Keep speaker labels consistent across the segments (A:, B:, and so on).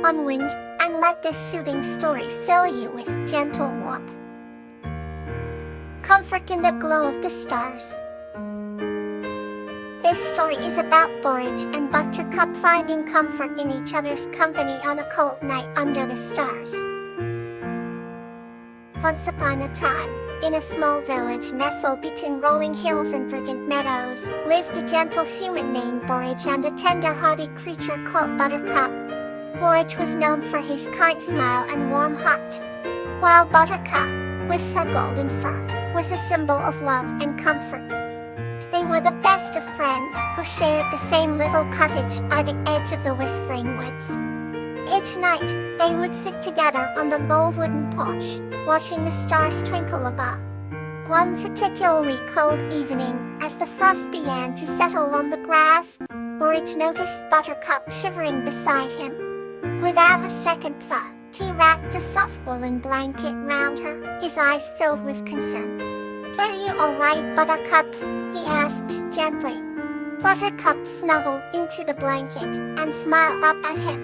A: unwind, and let this soothing story fill you with gentle warmth. Comfort in the glow of the stars. This story is about Porridge and Buttercup finding comfort in each other's company on a cold night under the stars. Once upon a time, in a small village nestled between rolling hills and verdant meadows, lived a gentle human named Porridge and a tender-hearted creature called Buttercup. Porridge was known for his kind smile and warm heart, while Buttercup, with her golden fur, was a symbol of love and comfort. They were the best of friends who shared the same little cottage at the edge of the Whispering Woods. Each night, they would sit together on the old wooden porch, watching the stars twinkle above. One particularly cold evening, as the frost began to settle on the grass, Porridge noticed Buttercup shivering beside him. Without a second thought, he wrapped a soft woolen blanket round her, his eyes filled with concern. "Are you all right, Buttercup?" he asked gently. Buttercup snuggled into the blanket and smiled up at him.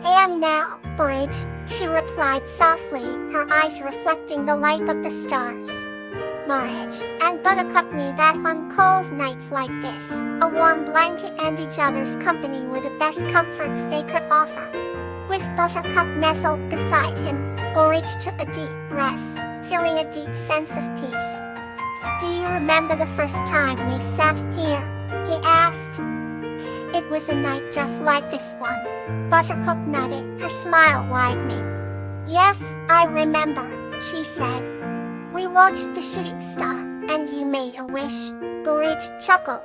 A: "I am now, Porridge," she replied softly, her eyes reflecting the light of the stars. Porridge and Buttercup knew that on cold nights like this, a warm blanket and each other's company were the best comforts they could offer. With Buttercup nestled beside him, Porridge took a deep breath, feeling a deep sense of peace. "Do you remember the first time we sat here?" he asked. "It was a night just like this one." Buttercup nodded, her smile widening. "Yes, I remember," she said. "We watched the shooting star, and you made a wish," Porridge chuckled.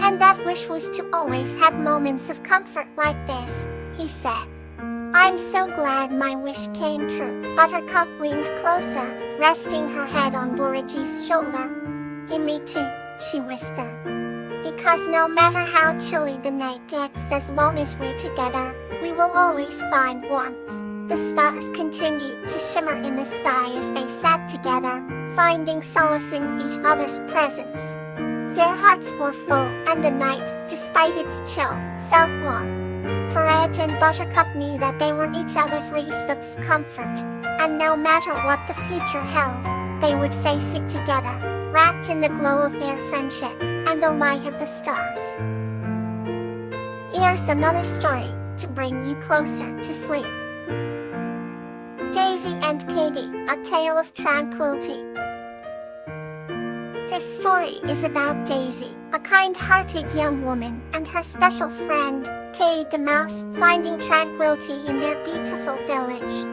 A: "And that wish was to always have moments of comfort like this," he said. "I'm so glad my wish came true." Buttercup leaned closer, resting her head on Porridge's shoulder. "And me too," she whispered. "Because no matter how chilly the night gets, as long as we're together, we will always find warmth." The stars continued to shimmer in the sky as they sat together, finding solace in each other's presence. Their hearts were full, and the night, despite its chill, felt warm. Porridge and Buttercup knew that they were each other's comfort, and no matter what the future held, they would face it together, wrapped in the glow of their friendship and the light of the stars. Here's another story to bring you closer to sleep. Daisy and Katie, A Tale of Tranquility. This story is about Daisy, a kind-hearted young woman, and her special friend, Katie the mouse, finding tranquility in their beautiful village.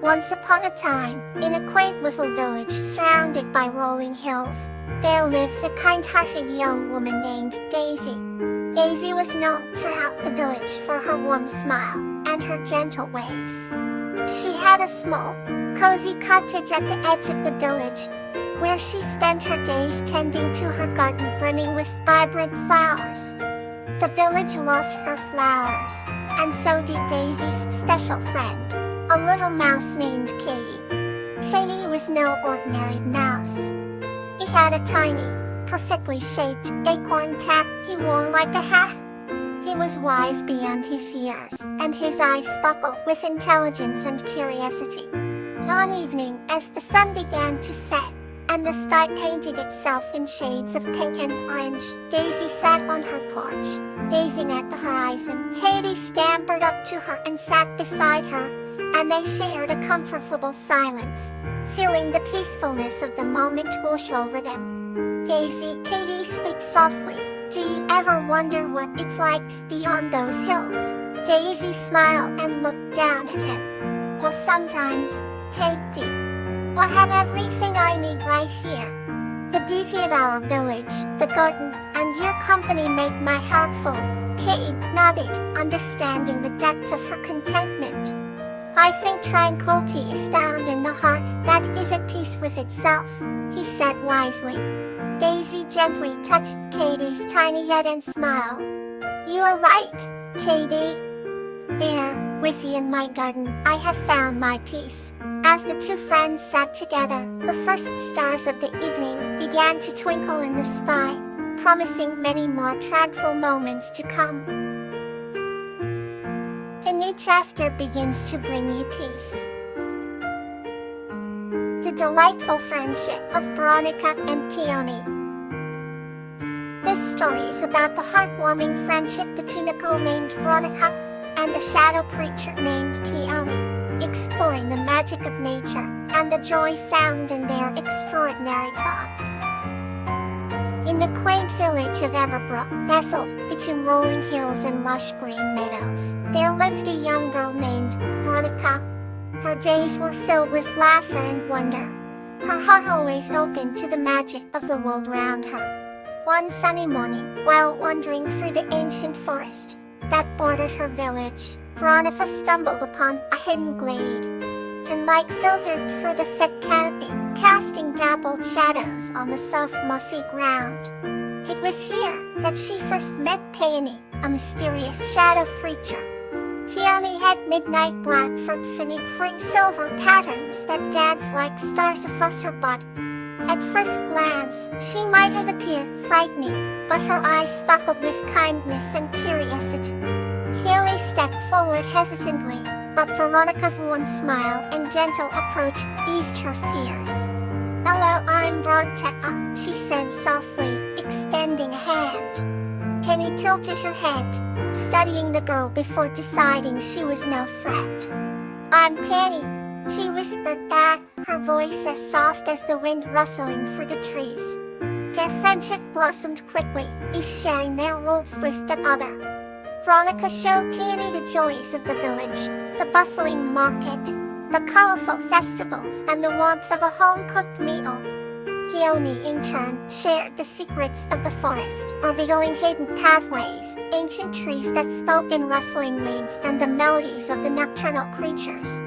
A: Once upon a time, in a quaint little village surrounded by rolling hills, there lived a kind-hearted young woman named Daisy. Daisy was known throughout the village for her warm smile and her gentle ways. She had a small, cozy cottage at the edge of the village, where she spent her days tending to her garden brimming with vibrant flowers. The village loved her flowers, and so did Daisy's special friend, a little mouse named Katie. Katie was no ordinary mouse. He had a tiny, perfectly shaped acorn cap he wore like a hat. He was wise beyond his years, and his eyes sparkled with intelligence and curiosity. One evening, as the sun began to set, and the sky painted itself in shades of pink and orange, Daisy sat on her porch, gazing at the horizon. Katie scampered up to her and sat beside her, and they shared a comfortable silence, feeling the peacefulness of the moment wash over them. Katie spoke softly. "Do you ever wonder what it's like beyond those hills?" Daisy smiled and looked down at him. "Well, sometimes, Katie. I have everything I need right here. The beauty of our village, the garden, and your company make my heart full." Katie nodded, understanding the depth of her contentment. "I think tranquility is found in the heart that is at peace with itself," he said wisely. Daisy gently touched Katie's tiny head and smiled. "You are right, Katie. Here, with you in my garden, I have found my peace." As the two friends sat together, the first stars of the evening began to twinkle in the sky, promising many more tranquil moments to come. A new chapter begins to bring you peace. The delightful friendship of Veronica and Peony. This story is about the heartwarming friendship between a girl named Veronica and a shadow creature named Peony, exploring the magic of nature and the joy found in their extraordinary bond. In the quaint village of Everbrook, nestled between rolling hills and lush green meadows, there lived a young girl named Veronica. Her days were filled with laughter and wonder, her heart always open to the magic of the world around her. One sunny morning, while wandering through the ancient forest that bordered her village, Veronica stumbled upon a hidden glade, and light filtered through the thick canopy, casting dappled shadows on the soft mossy ground. It was here that she first met Peony, a mysterious shadow creature. Peony had midnight black fur flickering silver patterns that danced like stars across her body. At first glance, she might have appeared frightening, but her eyes sparkled with kindness and curiosity. Peony stepped forward hesitantly, but Veronica's warm smile and gentle approach eased her fears. "Hello, I'm Veronica," she said softly, extending a hand. Penny tilted her head, studying the girl before deciding she was no threat. "I'm Penny," she whispered back, her voice as soft as the wind rustling through the trees. Their friendship blossomed quickly, each sharing their worlds with the other. Veronica showed Penny the joys of the village, the bustling market, the colorful festivals, and the warmth of a home-cooked meal. Peony, in turn, shared the secrets of the forest, revealing hidden pathways, ancient trees that spoke in rustling leaves, and the melodies of the nocturnal creatures.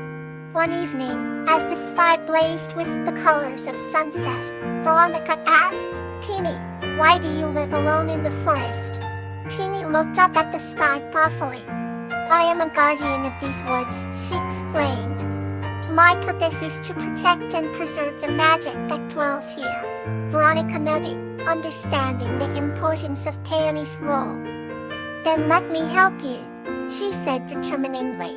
A: One evening, as the sky blazed with the colors of sunset, Veronica asked, "Peony, why do you live alone in the forest?" Peony looked up at the sky thoughtfully. "I am a guardian of these woods," she explained. "My purpose is to protect and preserve the magic that dwells here." Veronica nodded, understanding the importance of Peony's role. "Then let me help you," she said determinedly.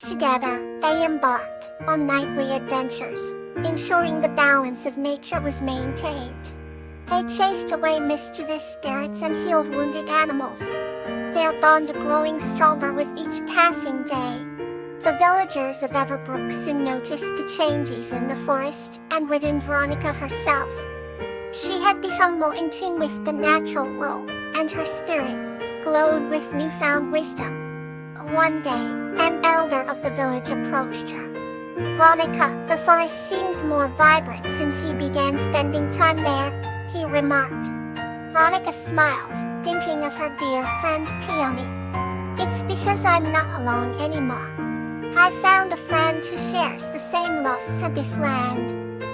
A: Together, they embarked on nightly adventures, ensuring the balance of nature was maintained. They chased away mischievous spirits and healed wounded animals, their bond growing stronger with each passing day. The villagers of Everbrook soon noticed the changes in the forest and within Veronica herself. She had become more in tune with the natural world, and her spirit glowed with newfound wisdom. One day, an elder of the village approached her. "Veronica, the forest seems more vibrant since you began spending time there," he remarked. Veronica smiled, thinking of her dear friend Peony. "It's because I'm not alone anymore. I found a friend who shares the same love for this land."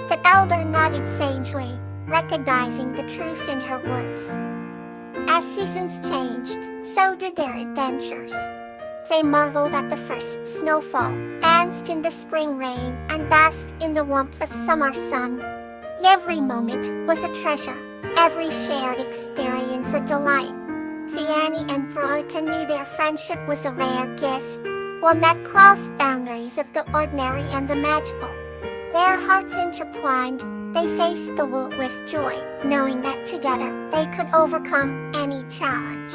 A: The elder nodded sagely, recognizing the truth in her words. As seasons changed, so did their adventures. They marveled at the first snowfall, danced in the spring rain, and basked in the warmth of summer sun. Every moment was a treasure, every shared experience a delight. Peony and Veronica knew their friendship was a rare gift, one that crossed boundaries of the ordinary and the magical. Their hearts intertwined, they faced the world with joy, knowing that together they could overcome any challenge.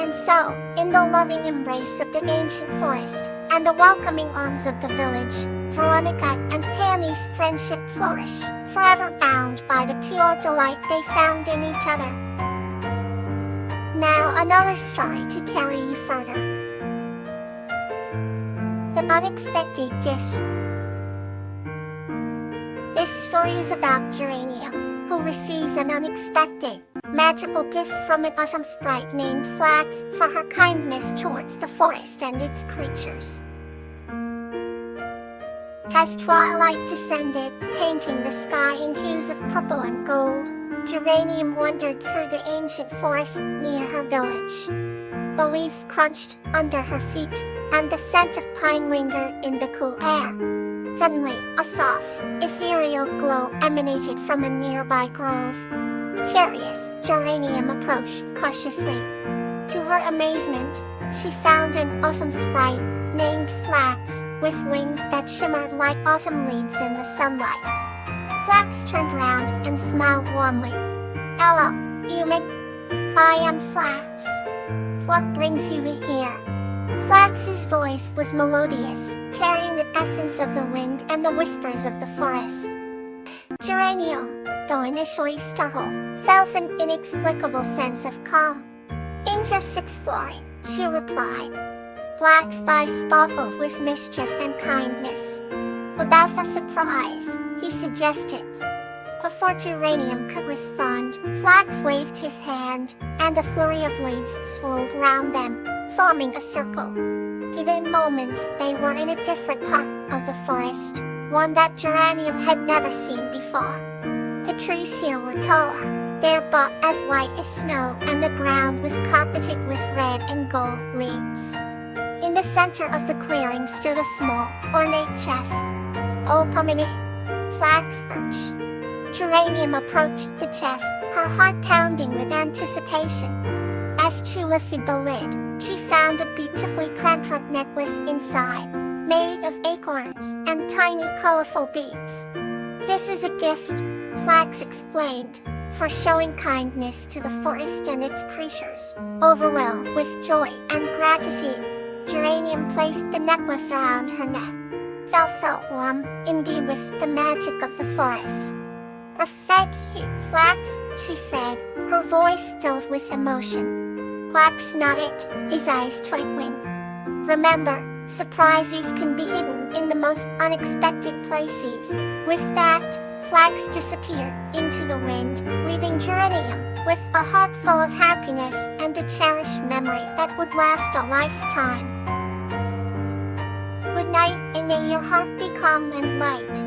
A: And so, in the loving embrace of the ancient forest and the welcoming arms of the village, Veronica and Peony's friendship flourished, forever bound by the pure delight they found in each other. Now another story to carry you further. The Unexpected Gift. This story is about Geranium, who receives an unexpected, magical gift from an autumn sprite named Flax for her kindness towards the forest and its creatures. As twilight descended, painting the sky in hues of purple and gold, Geranium wandered through the ancient forest near her village. The leaves crunched under her feet, and the scent of pine lingered in the cool air. Suddenly, a soft, ethereal glow emanated from a nearby grove. Curious, Geranium approached cautiously. To her amazement, she found an autumn sprite, named Flax, with wings that shimmered like autumn leaves in the sunlight. Flax turned round and smiled warmly. "Hello, human. I am Flax. What brings you here?" Flax's voice was melodious, carrying the essence of the wind and the whispers of the forest. Geranium, though initially startled, felt an inexplicable sense of calm. "In just exploring," she replied. Flax's eyes sparkled with mischief and kindness. "Without a surprise," he suggested. Before Geranium could respond, Flax waved his hand, and a flurry of leaves swirled round them, forming a circle. Within moments, they were in a different part of the forest, one that Geranium had never seen before. The trees here were taller, their bark as white as snow, and the ground was carpeted with red and gold leaves. In the center of the clearing stood a small, ornate chest. "Open it," Flax urged. Geranium approached the chest, her heart pounding with anticipation. As she lifted the lid, she found a beautifully crafted necklace inside, made of acorns and tiny colorful beads. "This is a gift," Flax explained, "for showing kindness to the forest and its creatures." Overwhelmed with joy and gratitude, Geranium placed the necklace around her neck. Felt warm, imbued with the magic of the forest. "Thank you, Flax," she said, her voice filled with emotion. Flax nodded, his eyes twinkling. "Remember, surprises can be hidden in the most unexpected places." With that, Flax disappeared into the wind, leaving Geranium with a heart full of happiness and a cherished memory that would last a lifetime. Good night, and may your heart be calm and light.